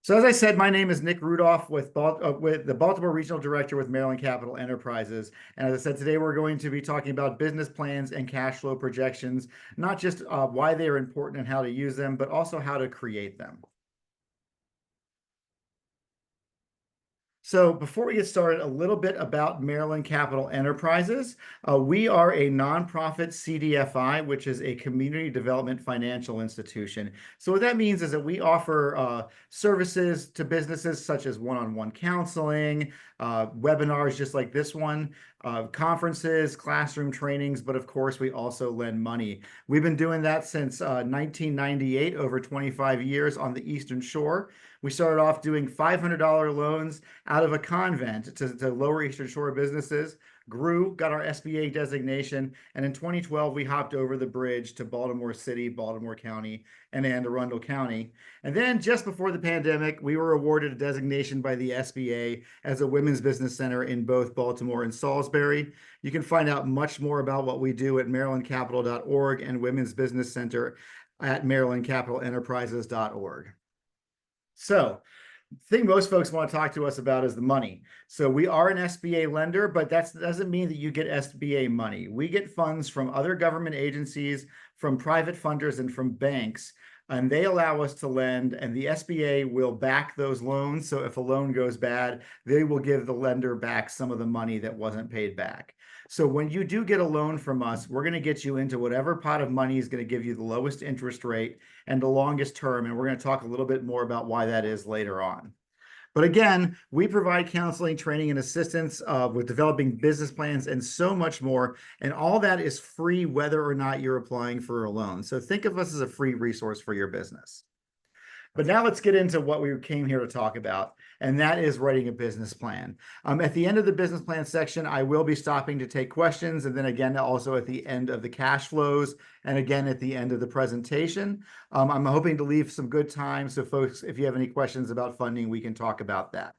So as I said, my name is Nick Rudolph with the Baltimore Regional Director with Maryland Capital Enterprises. And as I said, today we're going to be talking about business plans and cash flow projections, not just why they are important and how to use them, but also how to create them. So before we get started, a little bit about Maryland Capital Enterprises. We are a nonprofit CDFI, which is a community development financial institution. So what that means is that we offer services to businesses such as one-on-one counseling, webinars just like this one, conferences, classroom trainings, but of course we also lend money. We've been doing that since 1998, over 25 years on the Eastern Shore. We started off doing $500 loans out of a convent to Lower Eastern Shore businesses, grew, got our SBA designation, and in 2012, we hopped over the bridge to Baltimore City, Baltimore County, and Anne Arundel County. And then just before the pandemic, we were awarded a designation by the SBA as a women's business center in both Baltimore and Salisbury. You can find out much more about what we do at marylandcapital.org and Women's Business Center at marylandcapitalenterprises.org. So, the thing most folks want to talk to us about is the money. So we are an SBA lender, but that doesn't mean that you get SBA money. We get funds from other government agencies, from private funders, and from banks, and they allow us to lend, and the SBA will back those loans. So if a loan goes bad, they will give the lender back some of the money that wasn't paid back. So when you do get a loan from us, we're going to get you into whatever pot of money is going to give you the lowest interest rate and the longest term. And we're going to talk a little bit more about why that is later on. But again, we provide counseling, training, and assistance with developing business plans and so much more. And all that is free, whether or not you're applying for a loan. So think of us as a free resource for your business. But now let's get into what we came here to talk about, and that is writing a business plan. At the end of the business plan section, I will be stopping to take questions, and then again, also at the end of the cash flows, and again at the end of the presentation. I'm hoping to leave some good time, so folks, if you have any questions about funding, we can talk about that.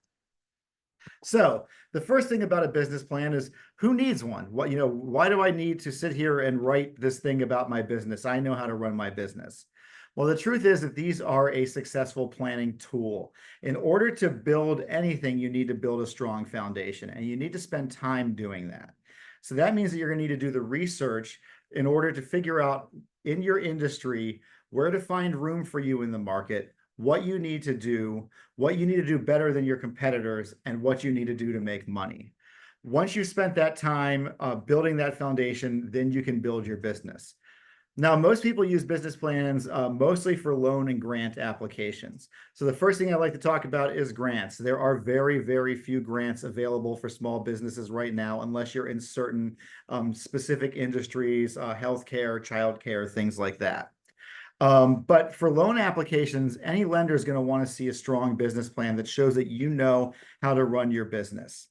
So the first thing about a business plan is who needs one? Why do I need to sit here and write this thing about my business? I know how to run my business. Well, the truth is that these are a successful planning tool. In order to build anything, you need to build a strong foundation, and you need to spend time doing that. So that means that you're going to need to do the research in order to figure out in your industry where to find room for you in the market, what you need to do better than your competitors, and what you need to do to make money. Once you've spent that time building that foundation, then you can build your business. Now, most people use business plans mostly for loan and grant applications. So the first thing I'd like to talk about is grants. There are very, very few grants available for small businesses right now, unless you're in certain specific industries, healthcare, childcare, things like that. But for loan applications, any lender is going to want to see a strong business plan that shows that you know how to run your business.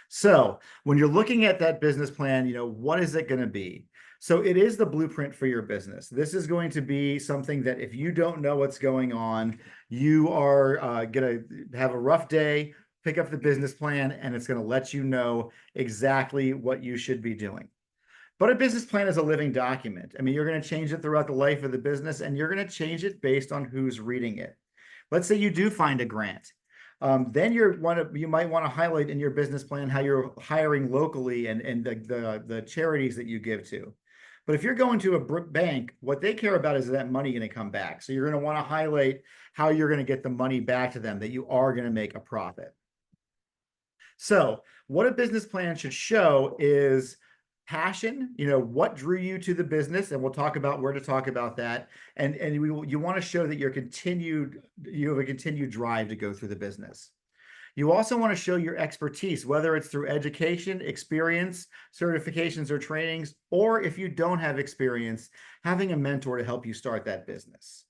So when you're looking at that business plan, what is it going to be? So it is the blueprint for your business. This is going to be something that if you don't know what's going on, you are going to have a rough day, pick up the business plan, and it's going to let you know exactly what you should be doing. But a business plan is a living document. I mean, you're going to change it throughout the life of the business, and you're going to change it based on who's reading it. Let's say you do find a grant. Then you might want to highlight in your business plan how you're hiring locally and the charities that you give to. But if you're going to a bank, what they care about is that money going to come back. So you're going to want to highlight how you're going to get the money back to them, that you are going to make a profit. So what a business plan should show is passion, what drew you to the business, and we'll talk about where to talk about that. And you want to show that you have a continued drive to go through the business. You also want to show your expertise, whether it's through education, experience, certifications, or trainings, or if you don't have experience, having a mentor to help you start that business.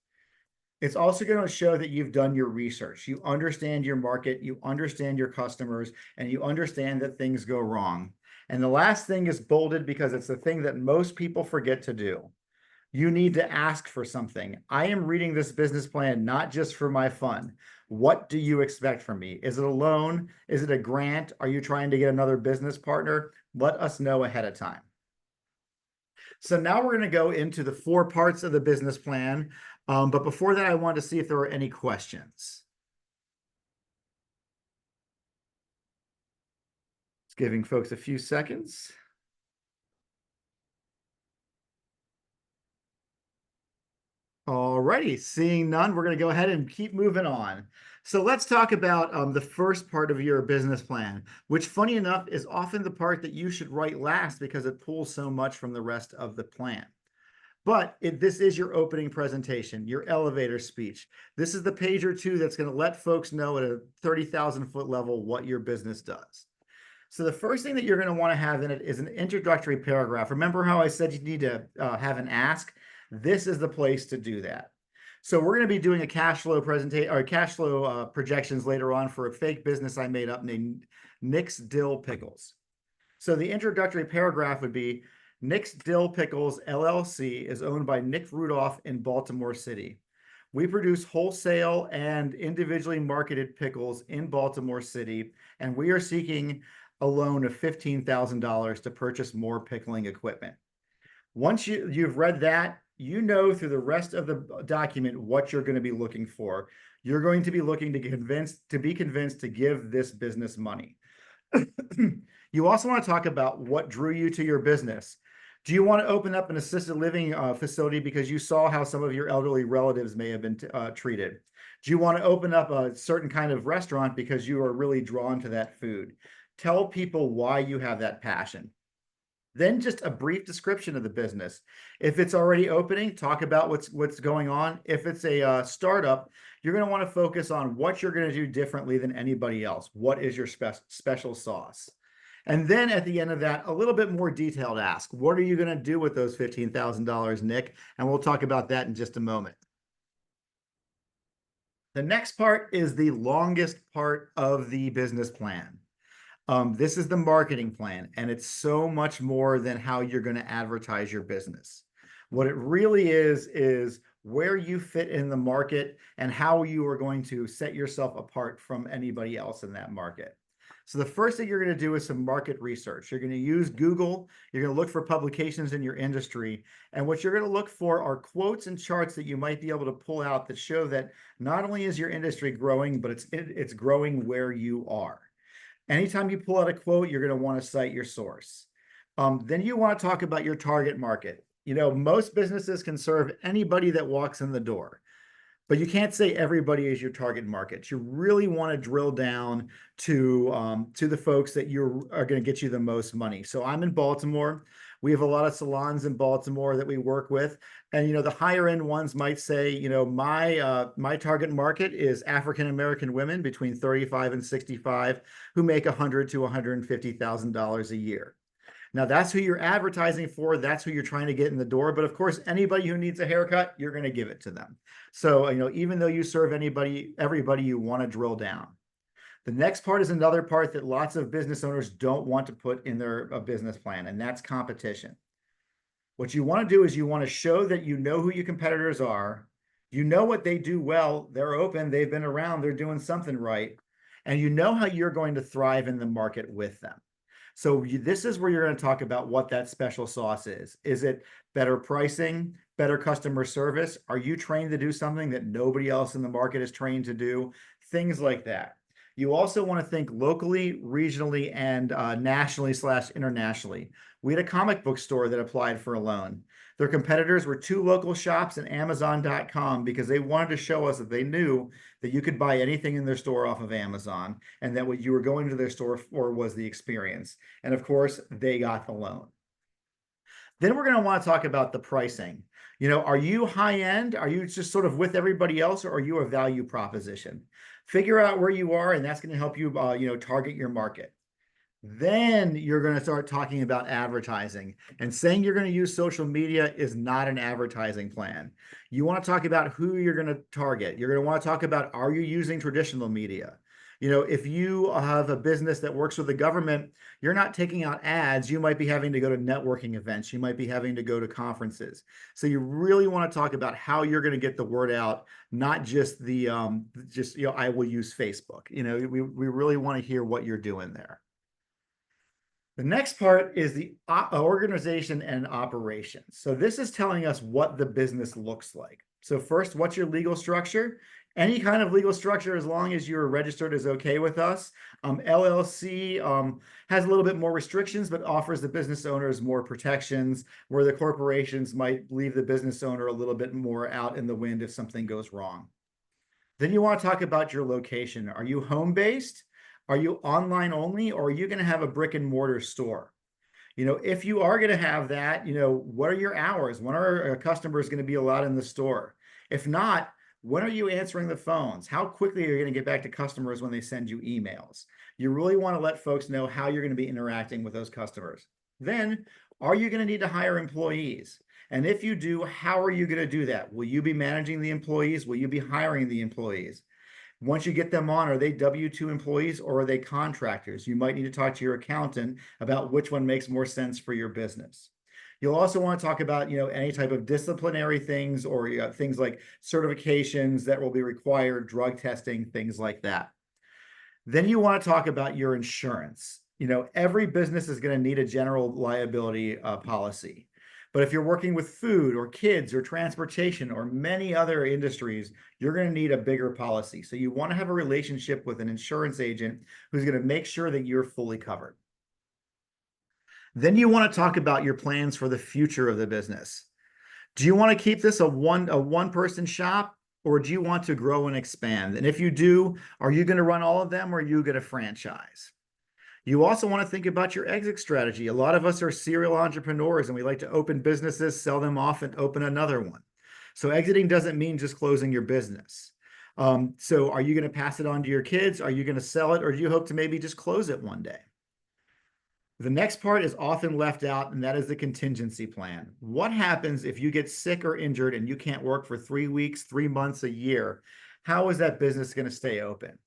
It's also going to show that you've done your research. You understand your market, you understand your customers, and you understand that things go wrong. And the last thing is bolded because it's the thing that most people forget to do. You need to ask for something. I am reading this business plan not just for my fun. What do you expect from me? Is it a loan? Is it a grant? Are you trying to get another business partner? Let us know ahead of time. So now we're going to go into the 4 parts of the business plan. But before that, I wanted to see if there were any questions. Just giving folks a few seconds. All righty, seeing none, we're going to go ahead and keep moving on. So let's talk about the first part of your business plan, which, funny enough, is often the part that you should write last because it pulls so much from the rest of the plan. But this is your opening presentation, your elevator speech. This is the page or two that's going to let folks know at a 30,000-foot level what your business does. So the first thing that you're going to want to have in it is an introductory paragraph. Remember how I said you need to have an ask? This is the place to do that. So we're going to be doing a cash flow presentation or cash flow projections later on for a fake business I made up named Nick's Dill Pickles. So the introductory paragraph would be, Nick's Dill Pickles LLC is owned by Nick Rudolph in Baltimore City. We produce wholesale and individually marketed pickles in Baltimore City, and we are seeking a loan of $15,000 to purchase more pickling equipment. Once you've read that, you know through the rest of the document what you're going to be looking for. You're going to be looking to be convinced to give this business money. You also want to talk about what drew you to your business. Do you want to open up an assisted living facility because you saw how some of your elderly relatives may have been treated? Do you want to open up a certain kind of restaurant because you are really drawn to that food? Tell people why you have that passion. Then just a brief description of the business. If it's already opening, talk about what's going on. If it's a startup, you're going to want to focus on what you're going to do differently than anybody else. What is your special sauce? And then at the end of that, a little bit more detailed ask. What are you going to do with those $15,000, Nick? And we'll talk about that in just a moment. The next part is the longest part of the business plan. This is the marketing plan, and it's so much more than how you're going to advertise your business. What it really is where you fit in the market and how you are going to set yourself apart from anybody else in that market. So the first thing you're going to do is some market research. You're going to use Google. You're going to look for publications in your industry. And what you're going to look for are quotes and charts that you might be able to pull out that show that not only is your industry growing, but it's growing where you are. Anytime you pull out a quote, you're going to want to cite your source. Then you want to talk about your target market. You know, most businesses can serve anybody that walks in the door, but you can't say everybody is your target market. You really want to drill down to the folks that are going to get you the most money. So I'm in Baltimore. We have a lot of salons in Baltimore that we work with. And, you know, the higher end ones might say, you know, my target market is African-American women between 35 and 65 who make $100,000 to $150,000 a year. Now that's who you're advertising for. That's who you're trying to get in the door. But of course, anybody who needs a haircut, you're going to give it to them. So, you know, even though you serve everybody, you want to drill down. The next part is another part that lots of business owners don't want to put in their business plan, and that's competition. What you want to do is you want to show that you know who your competitors are. You know what they do well. They're open. They've been around. They're doing something right. And you know how you're going to thrive in the market with them. So this is where you're going to talk about what that special sauce is. Is it better pricing, better customer service? Are you trained to do something that nobody else in the market is trained to do? Things like that. You also want to think locally, regionally, and nationally/internationally. We had a comic book store that applied for a loan. Their competitors were 2 local shops and Amazon.com because they wanted to show us that they knew that you could buy anything in their store off of Amazon and that what you were going to their store for was the experience. And of course, they got the loan. Then we're going to want to talk about the pricing. You know, are you high end? Are you just sort of with everybody else, or are you a value proposition? Figure out where you are, and that's going to help you, you know, target your market. Then you're going to start talking about advertising, and saying you're going to use social media is not an advertising plan. You want to talk about who you're going to target. You're going to want to talk about, are you using traditional media? You know, if you have a business that works with the government, you're not taking out ads. You might be having to go to networking events. You might be having to go to conferences. So you really want to talk about how you're going to get the word out, not just the, you know, I will use Facebook. You know, we really want to hear what you're doing there. The next part is the organization and operations. So this is telling us what the business looks like. So first, what's your legal structure? Any kind of legal structure, as long as you're registered, is okay with us. LLC has a little bit more restrictions, but offers the business owners more protections, where the corporations might leave the business owner a little bit more out in the wind if something goes wrong. Then you want to talk about your location. Are you home-based? Are you online only? Or are you going to have a brick and mortar store? If you are going to have that, what are your hours? When are customers going to be allowed in the store? If not, when are you answering the phones? How quickly are you going to get back to customers when they send you emails? You really want to let folks know how you're going to be interacting with those customers. Then, are you going to need to hire employees? And if you do, how are you going to do that? Will you be managing the employees? Will you be hiring the employees? Once you get them on, are they W-2 employees or are they contractors? You might need to talk to your accountant about which one makes more sense for your business. You'll also want to talk about, any type of disciplinary things or things like certifications that will be required, drug testing, things like that. Then you want to talk about your insurance. Every business is going to need a general liability policy. But if you're working with food or kids or transportation or many other industries, you're going to need a bigger policy. So you want to have a relationship with an insurance agent who's going to make sure that you're fully covered. Then you want to talk about your plans for the future of the business. Do you want to keep this a one-person shop, or do you want to grow and expand? And if you do, are you going to run all of them, or are you going to franchise? You also want to think about your exit strategy. A lot of us are serial entrepreneurs and we like to open businesses, sell them off, and open another one. So exiting doesn't mean just closing your business. So are you going to pass it on to your kids? Are you going to sell it? Or do you hope to maybe just close it one day? The next part is often left out, and that is the contingency plan. What happens if you get sick or injured and you can't work for 3 weeks, 3 months, a year? How is that business going to stay open?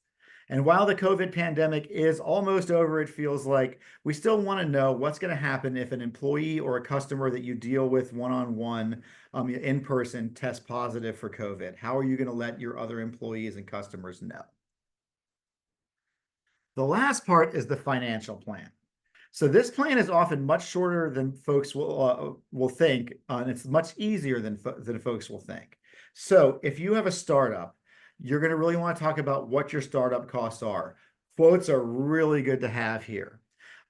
And while the COVID pandemic is almost over, it feels like we still want to know what's going to happen if an employee or a customer that you deal with one-on-one in person tests positive for COVID. How are you going to let your other employees and customers know? The last part is the financial plan. So this plan is often much shorter than folks will think, and it's much easier than folks will think. So if you have a startup, you're going to really want to talk about what your startup costs are. Quotes are really good to have here.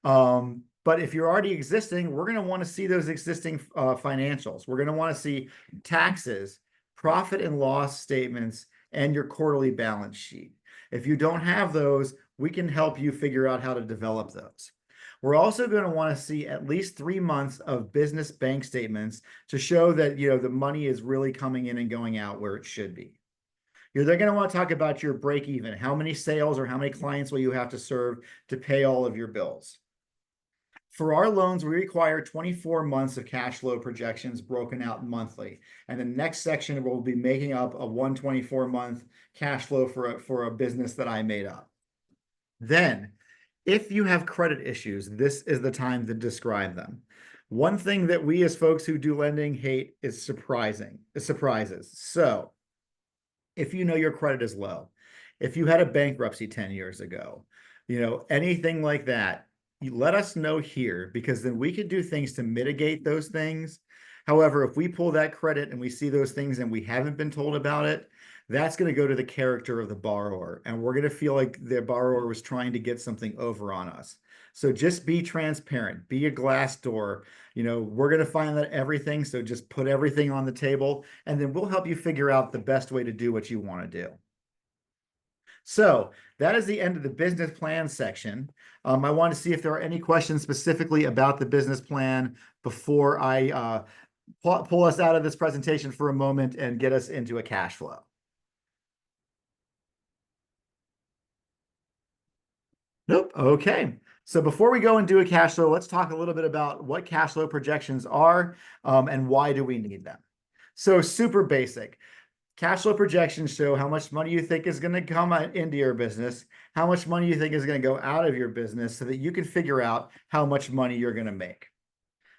But if you're already existing, we're going to want to see those existing financials. We're going to want to see taxes, profit and loss statements, and your quarterly balance sheet. If you don't have those, we can help you figure out how to develop those. We're also going to want to see at least 3 months of business bank statements to show that the money is really coming in and going out where it should be. They're going to want to talk about your break even. How many sales or how many clients will you have to serve to pay all of your bills? For our loans, we require 24 months of cash flow projections broken out monthly. And the next section will be making up a 124-month cash flow for a business that I made up. Then, if you have credit issues, this is the time to describe them. One thing that we as folks who do lending hate is surprises. So if you know your credit is low, if you had a bankruptcy 10 years ago, anything like that, you let us know here, because then we could do things to mitigate those things. However, if we pull that credit and we see those things and we haven't been told about it, that's going to go to the character of the borrower. And we're going to feel like the borrower was trying to get something over on us. So just be transparent, be a glass door. We're going to find that everything. So just put everything on the table, and then we'll help you figure out the best way to do what you want to do. So that is the end of the business plan section. I want to see if there are any questions specifically about the business plan before I pull us out of this presentation for a moment and get us into a cash flow. Nope. Okay. So before we go and do a cash flow, let's talk a little bit about what cash flow projections are and why do we need them. So super basic. Cash flow projections show how much money you think is going to come into your business, how much money you think is going to go out of your business, so that you can figure out how much money you're going to make.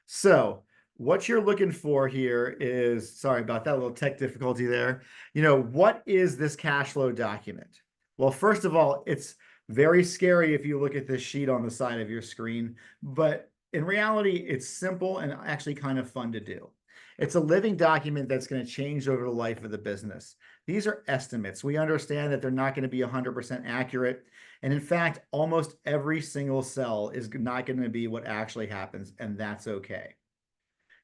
So what you're looking for here is, sorry about that little tech difficulty there. What is this cash flow document? Well, first of all, it's Very scary if you look at this sheet on the side of your screen, but in reality, it's simple and actually kind of fun to do. It's a living document that's going to change over the life of the business. These are estimates. We understand that they're not going to be 100% accurate. And in fact, almost every single cell is not going to be what actually happens, and that's okay.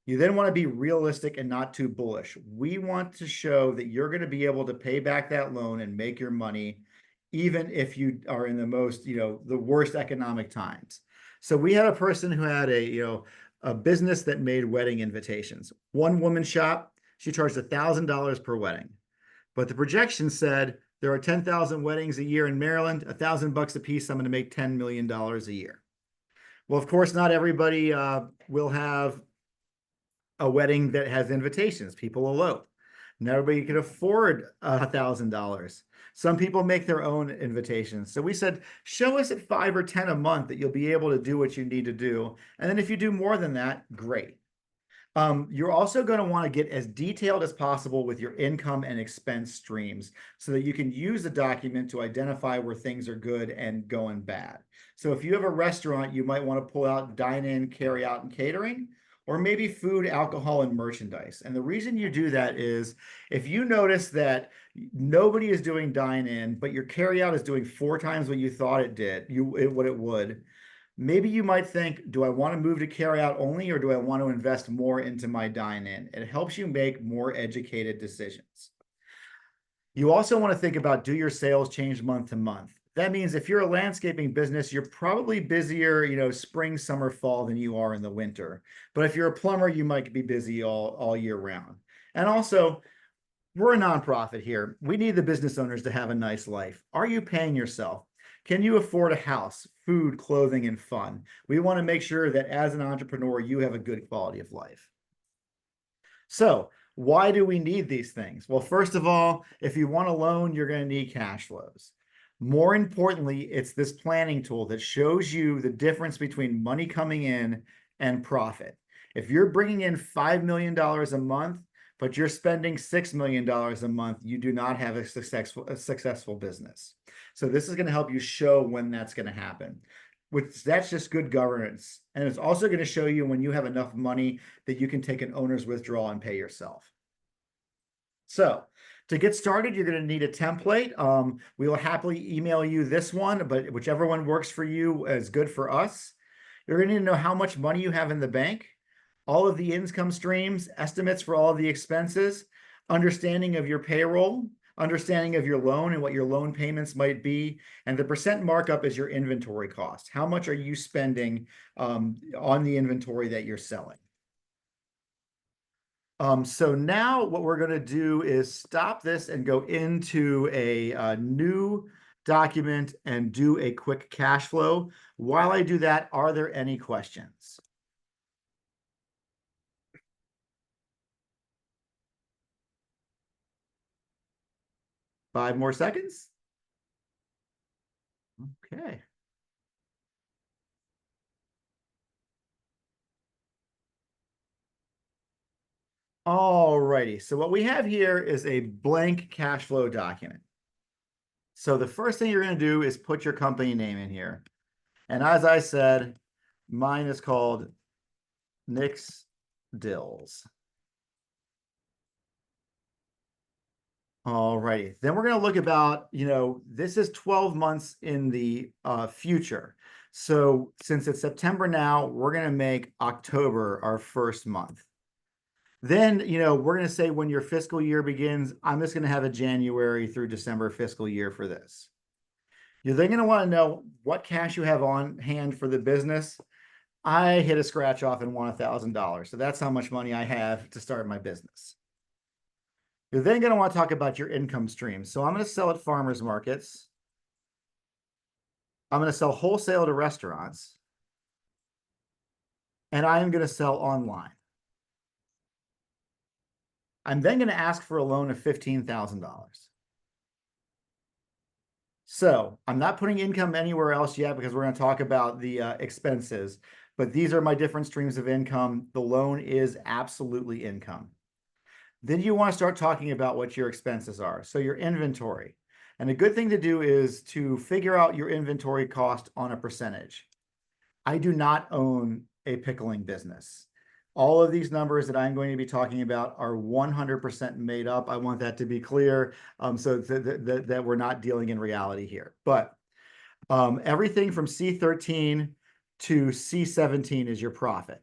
You then want to be realistic and not too bullish. We want to show that you're going to be able to pay back that loan and make your money, even if you are in the most, the worst economic times. So we had a person who had a business that made wedding invitations. One woman shop, she charged $1,000 per wedding. But the projection said there are 10,000 weddings a year in Maryland, $1,000 a piece. I'm going to make $10 million a year. Well, of course, not everybody will have a wedding that has invitations. People elope. Not everybody can afford $1,000. Some people make their own invitations. So we said, show us at 5 or 10 a month that you'll be able to do what you need to do. And then if you do more than that, great. You're also going to want to get as detailed as possible with your income and expense streams so that you can use the document to identify where things are good and going bad. So if you have a restaurant, you might want to pull out dine-in, carry-out, and catering, or maybe food, alcohol, and merchandise. And the reason you do that is if you notice that nobody is doing dine-in, but your carry-out is doing 4 times what you thought it did, what it would, maybe you might think, do I want to move to carry out only, or do I want to invest more into my dine-in? It helps you make more educated decisions. You also want to think about, do your sales change month to month? That means if you're a landscaping business, you're probably busier, spring, summer, fall than you are in the winter. But if you're a plumber, you might be busy all year round. And also, we're a nonprofit here. We need the business owners to have a nice life. Are you paying yourself? Can you afford a house, food, clothing, and fun? We want to make sure that as an entrepreneur, you have a good quality of life. So why do we need these things? Well, first of all, if you want a loan, you're going to need cash flows. More importantly, it's this planning tool that shows you the difference between money coming in and profit. If you're bringing in $5 million a month, but you're spending $6 million a month, you do not have a successful business. So this is going to help you show when that's going to happen. That's just good governance. And it's also going to show you when you have enough money that you can take an owner's withdrawal and pay yourself. So to get started, you're going to need a template. We will happily email you this one, but whichever one works for you is good for us. You're going to need to know how much money you have in the bank, all of the income streams, estimates for all of the expenses, understanding of your payroll, understanding of your loan and what your loan payments might be, and the percent markup is your inventory cost. How much are you spending on the inventory that you're selling? So now what we're going to do is stop this and go into a new document and do a quick cash flow. While I do that, are there any questions? Five more seconds. Okay. All righty. So what we have here is a blank cash flow document. So the first thing you're going to do is put your company name in here. And as I said, mine is called Nick's Dills. All righty. Then we're going to look about, this is 12 months in the future. So since it's September now, we're going to make October our first month. Then, we're going to say when your fiscal year begins, I'm just going to have a January through December fiscal year for this. You're then going to want to know what cash you have on hand for the business. I hit a scratch off and won $1,000. So that's how much money I have to start my business. You're then going to want to talk about your income streams. So I'm going to sell at farmers markets. I'm going to sell wholesale to restaurants. And I'm going to sell online. I'm then going to ask for a loan of $15,000. So I'm not putting income anywhere else yet because we're going to talk about the expenses, but these are my different streams of income. The loan is absolutely income. Then you want to start talking about what your expenses are. So your inventory. And a good thing to do is to figure out your inventory cost on a percentage. I do not own a pickling business. All of these numbers that I'm going to be talking about are 100% made up. I want that to be clear, so that we're not dealing in reality here. But everything from C13 to C17 is your profit.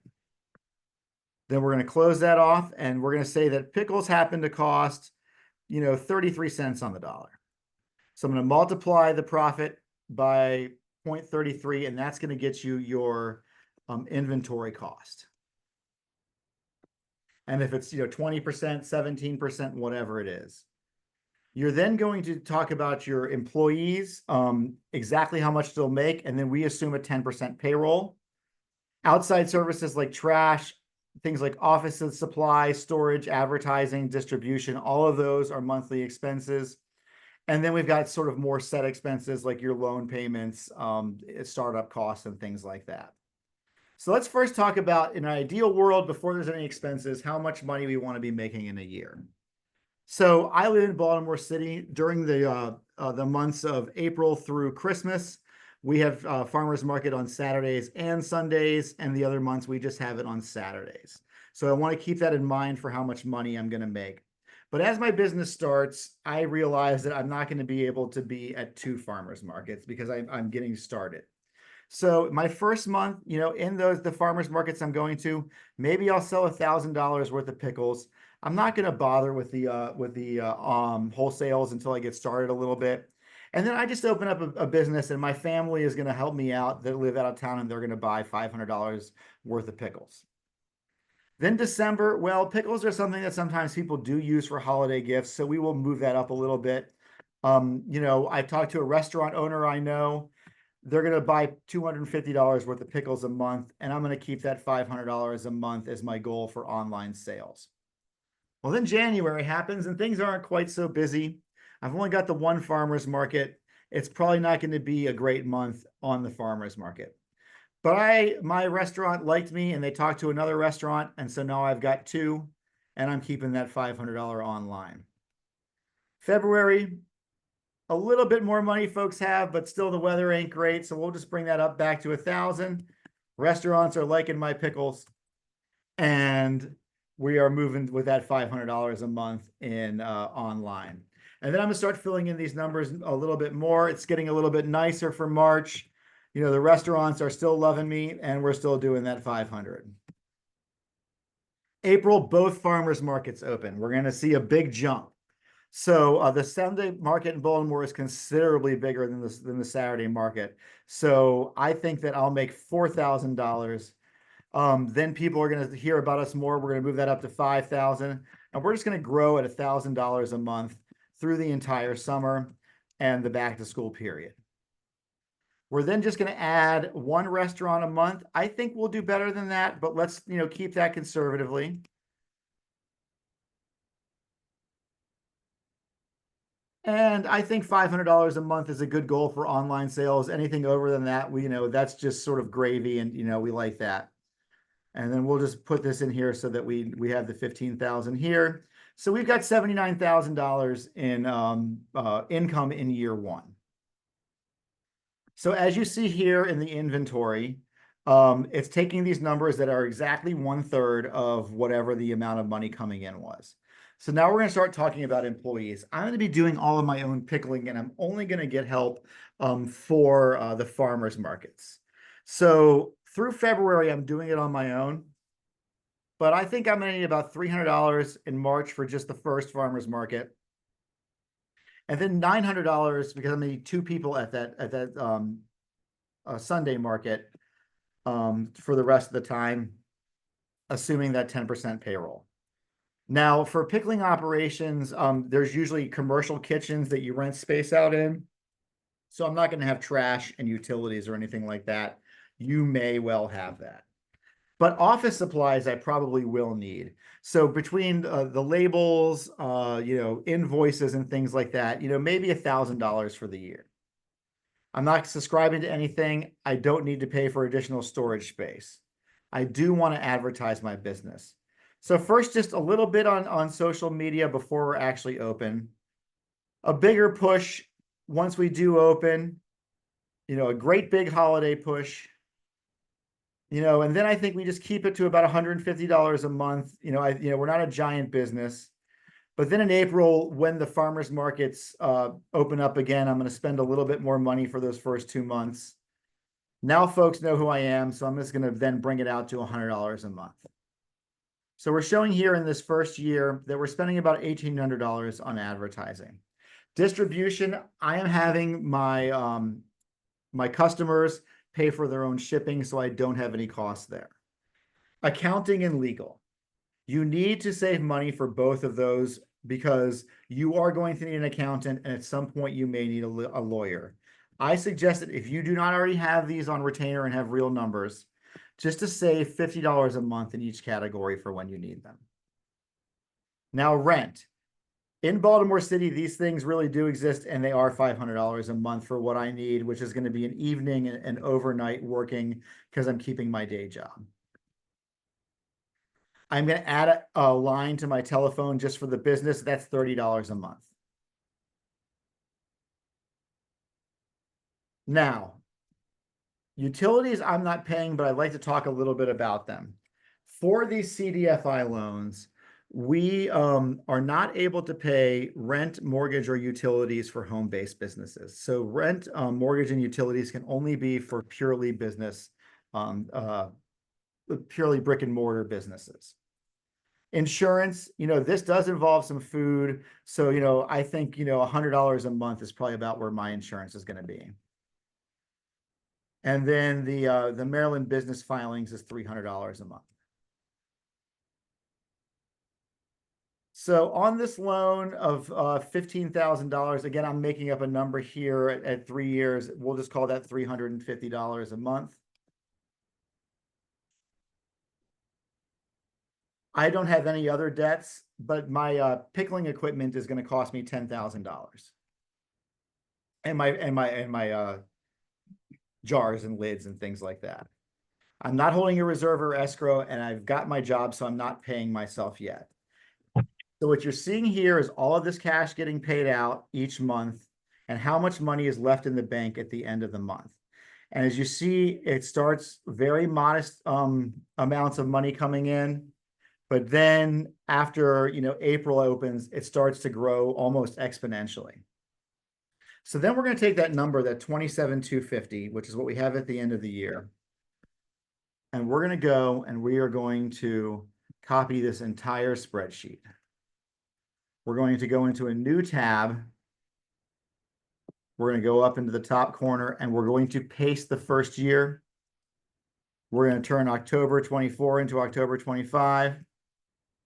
Then we're going to close that off, and we're going to say that pickles happen to cost, 33 cents on the dollar. So I'm going to multiply the profit by 0.33, and that's going to get you your inventory cost. And if it's 20%, 17%, whatever it is, you're then going to talk about your employees, exactly how much they'll make, and then we assume a 10% payroll. Outside services like trash, things like offices, supplies, storage, advertising, distribution, all of those are monthly expenses. And then we've got sort of more set expenses like your loan payments, startup costs, and things like that. So let's first talk about, in an ideal world, before there's any expenses, how much money we want to be making in a year. So I live in Baltimore City. During the months of April through Christmas, we have farmers market on Saturdays and Sundays, and the other months we just have it on Saturdays. So I want to keep that in mind for how much money I'm going to make. But as my business starts, I realize that I'm not going to be able to be at 2 farmers markets because I'm getting started. So my first month, in the farmers markets I'm going to, maybe I'll sell $1,000 worth of pickles. I'm not going to bother with the wholesales until I get started a little bit. And then I just open up a business, and my family is going to help me out that live out of town, and they're going to buy $500 worth of pickles. Then December, well, pickles are something that sometimes people do use for holiday gifts, so we will move that up a little bit. I talked to a restaurant owner I know. They're going to buy $250 worth of pickles a month, and I'm going to keep that $500 a month as my goal for online sales. Well, then January happens, and things aren't quite so busy. I've only got the 1 farmer's market. It's probably not going to be a great month on the farmer's market. But my restaurant liked me, and they talked to another restaurant, and so now I've got 2, and I'm keeping that $500 online. February, a little bit more money folks have, but still the weather ain't great, so we'll just bring that up back to 1,000. Restaurants are liking my pickles, and we are moving with that $500 a month in online. And then I'm going to start filling in these numbers a little bit more. It's getting a little bit nicer for March. The restaurants are still loving me, and we're still doing that 500. April, both farmers markets open. We're going to see a big jump. So the Sunday market in Baltimore is considerably bigger than the Saturday market. So I think that I'll make $4,000. Then people are going to hear about us more. We're going to move that up to $5,000, and we're just going to grow at $1,000 a month through the entire summer and the back to school period. We're then just going to add 1 restaurant a month. I think we'll do better than that, but let's keep that conservatively. And I think $500 a month is a good goal for online sales. Anything over than that, that's just sort of gravy, and we like that. And then we'll just put this in here so that we have the 15,000 here. So we've got $79,000 in income in year 1. So as you see here in the inventory, it's taking these numbers that are exactly 1/3 of whatever the amount of money coming in was. So now we're going to start talking about employees. I'm going to be doing all of my own pickling, and I'm only going to get help for the farmers markets. So through February, I'm doing it on my own, but I think I'm going to need about $300 in March for just the first farmers market. And then $900 because I'm going to need 2 people at that Sunday market for the rest of the time, assuming that 10% payroll. Now, for pickling operations, there's usually commercial kitchens that you rent space out in. So I'm not going to have trash and utilities or anything like that. You may well have that. But office supplies I probably will need. So between the labels, invoices and things like that, maybe $1,000 for the year. I'm not subscribing to anything. I don't need to pay for additional storage space. I do want to advertise my business. So first, just a little bit on social media before we're actually open. A bigger push once we do open, a great big holiday push, and then I think we just keep it to about $150 a month. We're not a giant business. But then in April, when the farmers markets open up again, I'm going to spend a little bit more money for those first 2 months. Now folks know who I am, so I'm just going to then bring it out to $100 a month. So we're showing here in this first year that we're spending about $1,800 on advertising. Distribution, I am having my customers pay for their own shipping, so I don't have any costs there. Accounting and legal. You need to save money for both of those because you are going to need an accountant, and at some point you may need a lawyer. I suggest that if you do not already have these on retainer and have real numbers, just to save $50 a month in each category for when you need them. Now, rent. In Baltimore City, these things really do exist, and they are $500 a month for what I need, which is going to be an evening and overnight working because I'm keeping my day job. I'm going to add a line to my telephone just for the business. That's $30 a month. Now, utilities I'm not paying, but I'd like to talk a little bit about them. For these CDFI loans, we are not able to pay rent, mortgage, or utilities for home-based businesses. So rent, mortgage, and utilities can only be for purely business, purely brick and mortar businesses. Insurance, this does involve some food. So, I think, $100 a month is probably about where my insurance is going to be. And then the Maryland business filings is $300 a month. So on this loan of $15,000, again, I'm making up a number here at 3 years. We'll just call that $350 a month. I don't have any other debts, but my pickling equipment is going to cost me $10,000. And my jars and lids and things like that. I'm not holding a reserve or escrow, and I've got my job, so I'm not paying myself yet. So what you're seeing here is all of this cash getting paid out each month and how much money is left in the bank at the end of the month. And as you see, it starts very modest amounts of money coming in. But then after, April opens, it starts to grow almost exponentially. So then we're going to take that number, that $27,250, which is what we have at the end of the year. And we're going to go and we are going to copy this entire spreadsheet. We're going to go into a new tab. We're going to go up into the top corner and we're going to paste the first year. We're going to turn October 24 into October 25.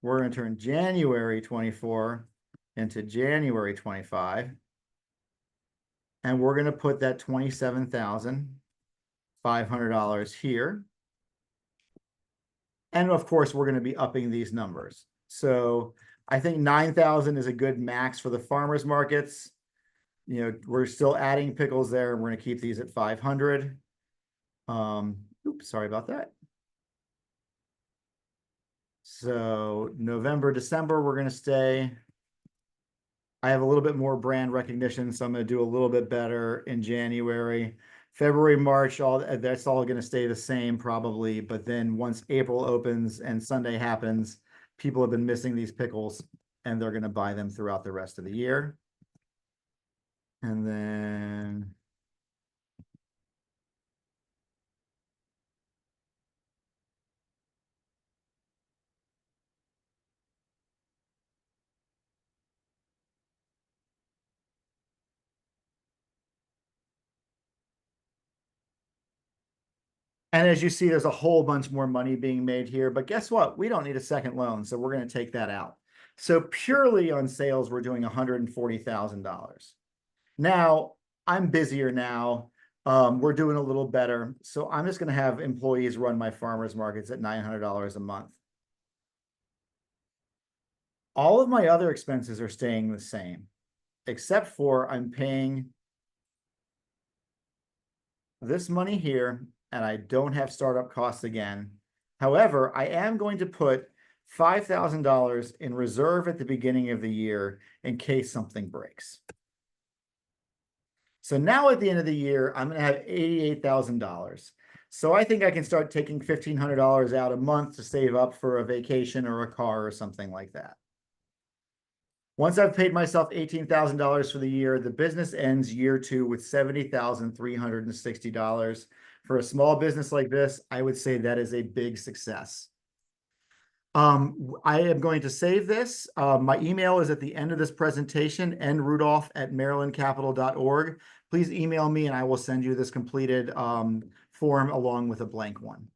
We're going to turn January 24 into January 25. And we're going to put that $27,500 here. And of course, we're going to be upping these numbers. So I think 9,000 is a good max for the farmers markets. We're still adding pickles there, and we're going to keep these at 500. Oops, sorry about that. So November, December, we're going to stay. I have a little bit more brand recognition, so I'm going to do a little bit better in January. February, March, that's all going to stay the same probably. But then once April opens and Sunday happens, people have been missing these pickles and they're going to buy them throughout the rest of the year. And then as you see, there's a whole bunch more money being made here. But guess what? We don't need a second loan, so we're going to take that out. So purely on sales, we're doing $140,000. Now, I'm busier now. We're doing a little better. So I'm just going to have employees run my farmers markets at $900 a month. All of my other expenses are staying the same, except for I'm paying this money here, and I don't have startup costs again. However, I am going to put $5,000 in reserve at the beginning of the year in case something breaks. So now at the end of the year, I'm going to have $88,000. So I think I can start taking $1,500 out a month to save up for a vacation or a car or something like that. Once I've paid myself $18,000 for the year, the business ends year 2 with $70,360. For a small business like this, I would say that is a big success. I am going to save this. My email is at the end of this presentation, nrudolph@marylandcapital.org. Please email me and I will send you this completed form along with a blank one.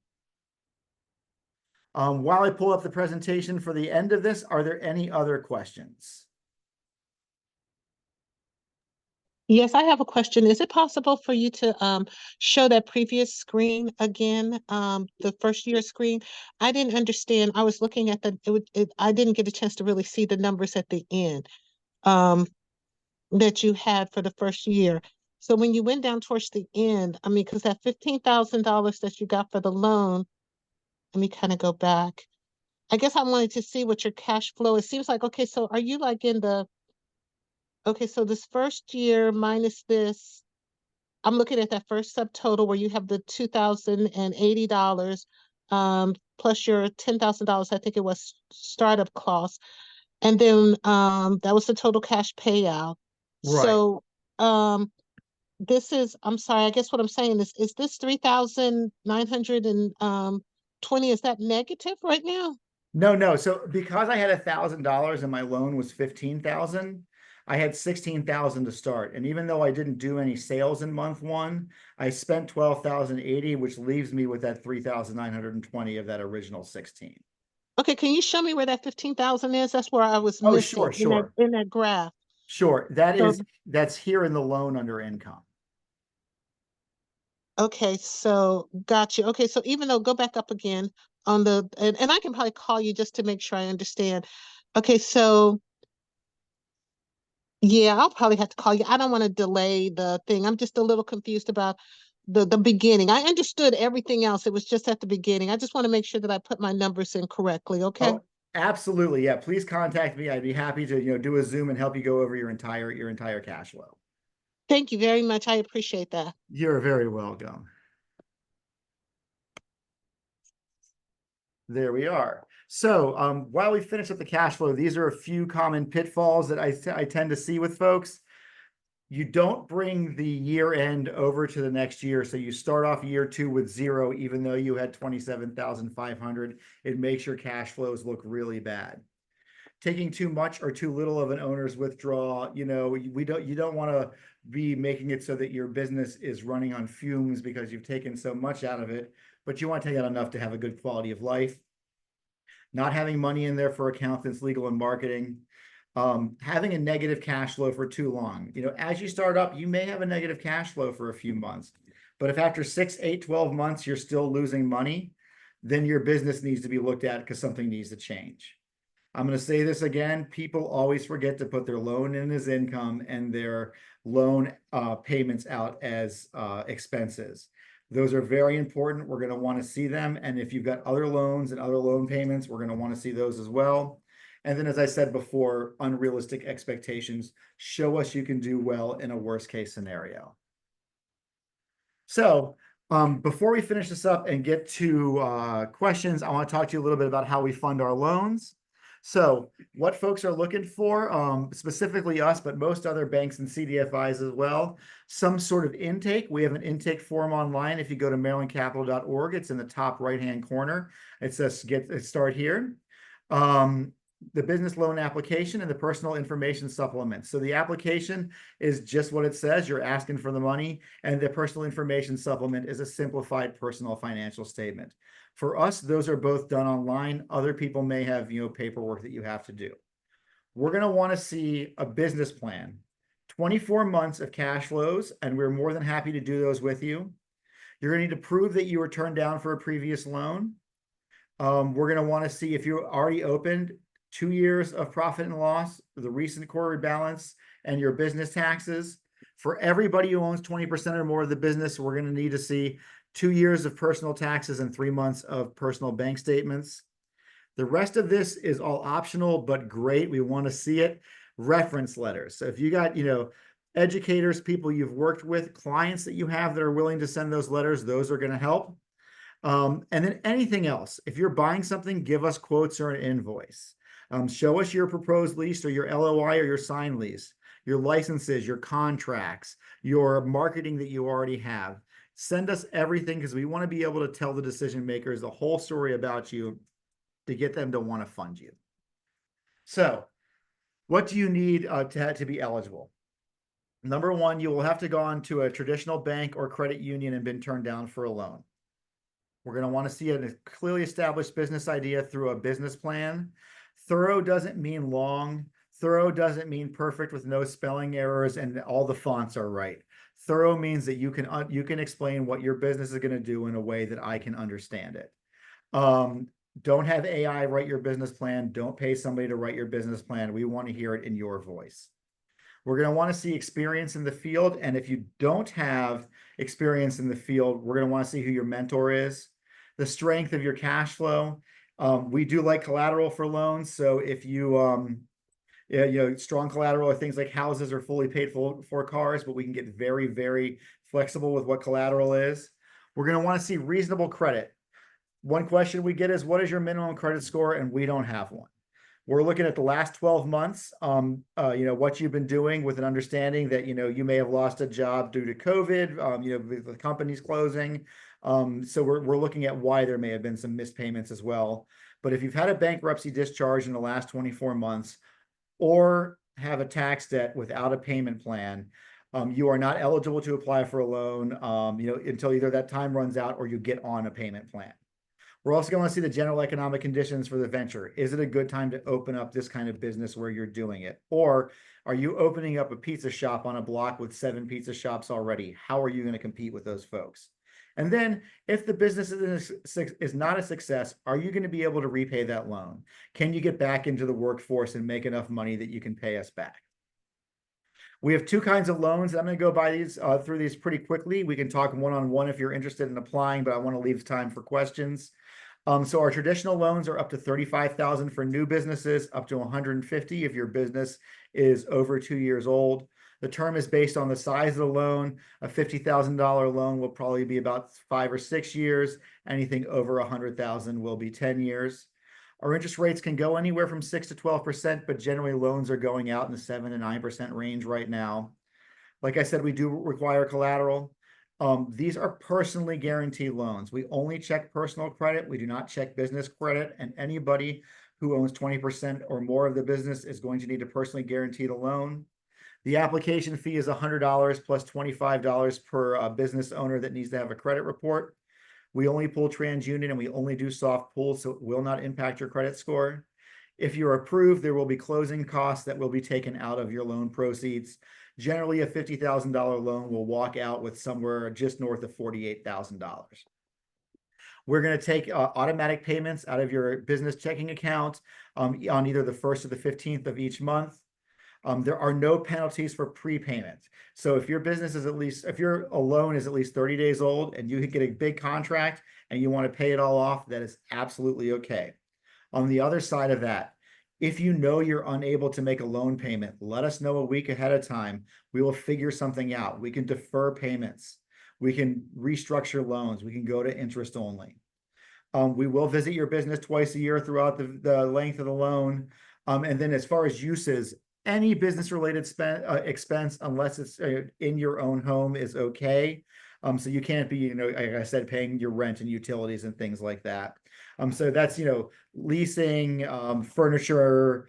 While I pull up the presentation for the end of this, are there any other questions? Yes, I have a question. Is it possible for you to show that previous screen again, the first year screen? I didn't understand. I was looking at I didn't get a chance to really see the numbers at the end that you had for the first year. So when you went down towards the end, I mean, because that $15,000 that you got for the loan, let me kind of go back. I guess I wanted to see what your cash flow. It seems like, okay, so are you like in the, okay, so this first year minus this, I'm looking at that first subtotal where you have the $2,080 plus your $10,000, I think it was startup costs. And then that was the total cash payout. Right. So this is, I'm sorry, I guess what I'm saying is this 3,920, is that negative right now? No. So because I had $1,000 and my loan was 15,000, I had 16,000 to start. And even though I didn't do any sales in month 1, I spent 12,080, which leaves me with that 3,920 of that original 16. Okay, can you show me where that 15,000 is? That's where I was Oh, missing sure. in that graph. Sure. So, That's here in the loan under income. okay, so got you. Okay, so even though, go back up again on the, and I can probably call you just to make sure I understand. Okay, so yeah, I'll probably have to call you. I don't want to delay the thing. I'm just a little confused about the beginning. I understood everything else. It was just at the beginning. I just want to make sure that I put my numbers in correctly, okay? Oh, absolutely. Yeah, please contact me. I'd be happy to, do a Zoom and help you go over your entire cash flow. Thank you very much. I appreciate that. You're very welcome. There we are. So while we finish up the cash flow, these are a few common pitfalls that I tend to see with folks. You don't bring the year end over to the next year. So you start off year 2 with 0, even though you had 27,500. It makes your cash flows look really bad. Taking too much or too little of an owner's withdrawal, you don't want to be making it so that your business is running on fumes because you've taken so much out of it, but you want to take out enough to have a good quality of life. Not having money in there for accountants, legal, and marketing. Having a negative cash flow for too long. As you start up, you may have a negative cash flow for a few months, but if after 6, 8, 12 months, you're still losing money, then your business needs to be looked at because something needs to change. I'm going to say this again. People always forget to put their loan in as income and their loan payments out as expenses. Those are very important. We're going to want to see them. And if you've got other loans and other loan payments, we're going to want to see those as well. And then, as I said before, unrealistic expectations. Show us you can do well in a worst case scenario. So before we finish this up and get to questions, I want to talk to you a little bit about how we fund our loans. So what folks are looking for, specifically us, but most other banks and CDFIs as well, some sort of intake. We have an intake form online. If you go to marylandcapital.org, it's in the top right-hand corner. It says get start here. The business loan application and the personal information supplement. So the application is just what it says. You're asking for the money, and the personal information supplement is a simplified personal financial statement. For us, those are both done online. Other people may have, paperwork that you have to do. We're going to want to see a business plan, 24 months of cash flows, and we're more than happy to do those with you. You're going to need to prove that you were turned down for a previous loan. We're going to want to see if you already opened 2 years of profit and loss, the recent quarterly balance, and your business taxes. For everybody who owns 20% or more of the business, we're going to need to see 2 years of personal taxes and 3 months of personal bank statements. The rest of this is all optional, but great. We want to see it. Reference letters. So if you got, Educators, people you've worked with, clients that you have that are willing to send those letters, those are going to help. And then anything else, if you're buying something, give us quotes or an invoice. Show us your proposed lease or your LOI or your signed lease, your licenses, your contracts, your marketing that you already have. Send us everything because we want to be able to tell the decision makers the whole story about you to get them to want to fund you. So what do you need to be eligible? Number one, you will have to go on to a traditional bank or credit union and been turned down for a loan. We're going to want to see a clearly established business idea through a business plan. Thorough doesn't mean long. Thorough doesn't mean perfect with no spelling errors and all the fonts are right. Thorough means that you can explain what your business is going to do in a way that I can understand it. Don't have AI write your business plan. Don't pay somebody to write your business plan. We want to hear it in your voice. We're going to want to see experience in the field. And if you don't have experience in the field, we're going to want to see who your mentor is, the strength of your cash flow. We do like collateral for loans. So if you, strong collateral are things like houses or fully paid for cars, but we can get very, very flexible with what collateral is. We're going to want to see reasonable credit. One question we get is, what is your minimum credit score? And we don't have one. We're looking at the last 12 months, what you've been doing with an understanding that, you may have lost a job due to COVID, the company's closing. So we're looking at why there may have been some missed payments as well. But if you've had a bankruptcy discharge in the last 24 months or have a tax debt without a payment plan, you are not eligible to apply for a loan, until either that time runs out or you get on a payment plan. We're also going to see the general economic conditions for the venture. Is it a good time to open up this kind of business where you're doing it? Or are you opening up a pizza shop on a block with 7 pizza shops already? How are you going to compete with those folks? And then if the business is not a success, are you going to be able to repay that loan? Can you get back into the workforce and make enough money that you can pay us back? We have 2 kinds of loans. I'm going to go through these pretty quickly. We can talk one-on-one if you're interested in applying, but I want to leave time for questions. So our traditional loans are up to $35,000 for new businesses, up to $150,000 if your business is over 2 years old. The term is based on the size of the loan. A $50,000 loan will probably be about 5 or 6 years. Anything over $100,000 will be 10 years. Our interest rates can go anywhere from 6 to 12%, but generally loans are going out in the 7 to 9% range right now. Like I said, we do require collateral. These are personally guaranteed loans. We only check personal credit. We do not check business credit, and anybody who owns 20% or more of the business is going to need to personally guarantee the loan. The application fee is $100 plus $25 per business owner that needs to have a credit report. We only pull TransUnion and we only do soft pulls, so it will not impact your credit score. If you're approved, there will be closing costs that will be taken out of your loan proceeds. Generally, a $50,000 loan will walk out with somewhere just north of $48,000. We're going to take automatic payments out of your business checking account on either the 1st or the 15th of each month. There are no penalties for prepayment. So if your loan is at least 30 days old and you get a big contract and you want to pay it all off, that is absolutely okay. On the other side of that, if you know you're unable to make a loan payment, let us know a week ahead of time. We will figure something out. We can defer payments. We can restructure loans. We can go to interest only. We will visit your business twice a year throughout the length of the loan. And then as far as uses, any business-related expense, unless it's in your own home, is okay. So you can't be, like I said, paying your rent and utilities and things like that. So that's, leasing, furniture,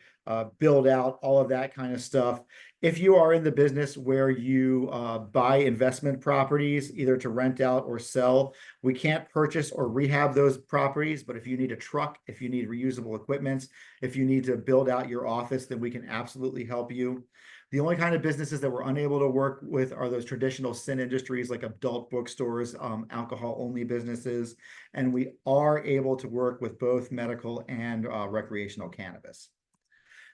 build out, all of that kind of stuff. If you are in the business where you buy investment properties, either to rent out or sell, we can't purchase or rehab those properties. But if you need a truck, if you need reusable equipment, if you need to build out your office, then we can absolutely help you. The only kind of businesses that we're unable to work with are those traditional sin industries like adult bookstores, alcohol-only businesses, and we are able to work with both medical and recreational cannabis.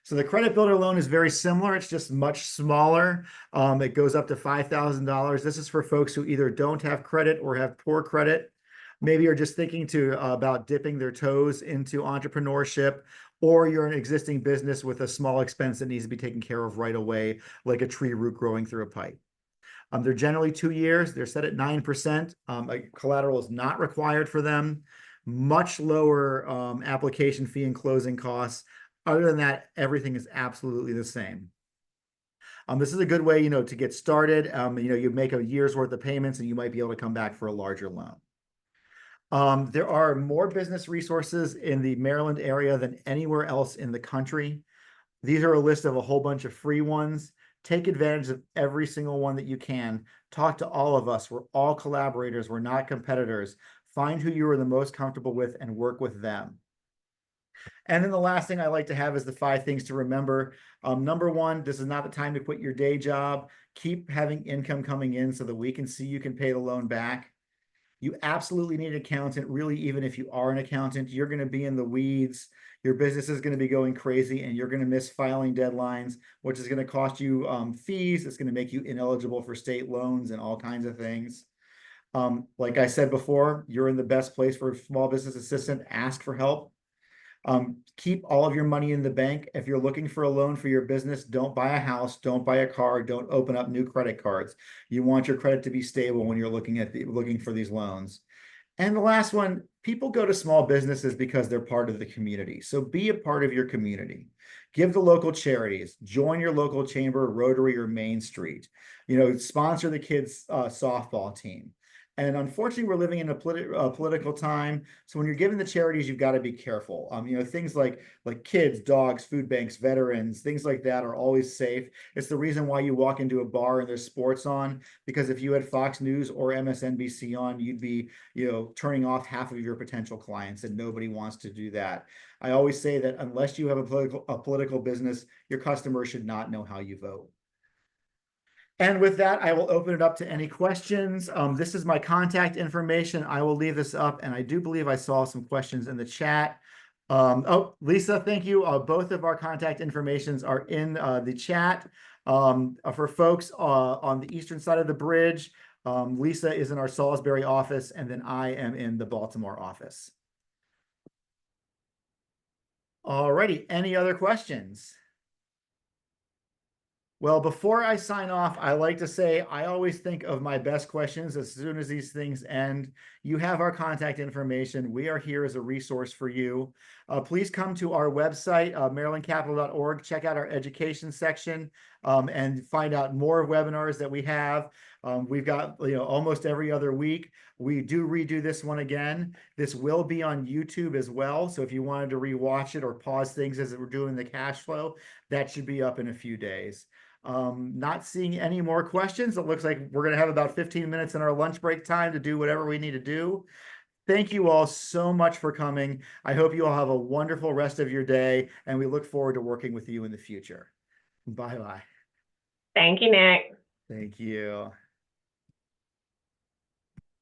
So the credit builder loan is very similar. It's just much smaller. It goes up to $5,000. This is for folks who either don't have credit or have poor credit. Maybe are just thinking about dipping their toes into entrepreneurship, or you're an existing business with a small expense that needs to be taken care of right away, like a tree root growing through a pipe. They're generally 2 years. They're set at 9%. Collateral is not required for them. Much lower application fee and closing costs. Other than that, everything is absolutely the same. This is a good way, to get started. You make a year's worth of payments and you might be able to come back for a larger loan. There are more business resources in the Maryland area than anywhere else in the country. These are a list of a whole bunch of free ones. Take advantage of every single one that you can. Talk to all of us. We're all collaborators. We're not competitors. Find who you are the most comfortable with and work with them. And then the last thing I like to have is the 5 things to remember. Number 1, this is not the time to quit your day job. Keep having income coming in so that we can see you can pay the loan back. You absolutely need an accountant. Really, even if you are an accountant, you're going to be in the weeds. Your business is going to be going crazy and you're going to miss filing deadlines, which is going to cost you fees. It's going to make you ineligible for state loans and all kinds of things. Like I said before, you're in the best place for a small business assistant. Ask for help. Keep all of your money in the bank. If you're looking for a loan for your business, don't buy a house, don't buy a car, don't open up new credit cards. You want your credit to be stable when you're looking for these loans. And the last one, people go to small businesses because they're part of the community. So be a part of your community. Give the local charities, join your local chamber, Rotary or Main Street, sponsor the kids' softball team. And unfortunately, we're living in a political time. So when you're giving the charities, you've got to be careful. Things like kids, dogs, food banks, veterans, things like that are always safe. It's the reason why you walk into a bar and there's sports on, because if you had Fox News or MSNBC on, you'd be, turning off half of your potential clients, and nobody wants to do that. I always say that unless you have a political business, your customers should not know how you vote. And with that, I will open it up to any questions. This is my contact information. I will leave this up, and I do believe I saw some questions in the chat. Oh, Lisa, thank you. Both of our contact informations are in the chat. For folks on the eastern side of the bridge, Lisa is in our Salisbury office, and then I am in the Baltimore office. All righty, any other questions? Well, before I sign off, I like to say I always think of my best questions as soon as these things end. You have our contact information. We are here as a resource for you. Please come to our website, marylandcapital.org. Check out our education section and find out more webinars that we have. We've got almost every other week. We do redo this one again. This will be on YouTube as well. So if you wanted to rewatch it or pause things as we're doing the cash flow, that should be up in a few days. Not seeing any more questions. It looks like we're going to have about 15 minutes in our lunch break time to do whatever we need to do. Thank you all so much for coming. I hope you all have a wonderful rest of your day, and we look forward to working with you in the future. Bye-bye. Thank you, Nick. Thank you.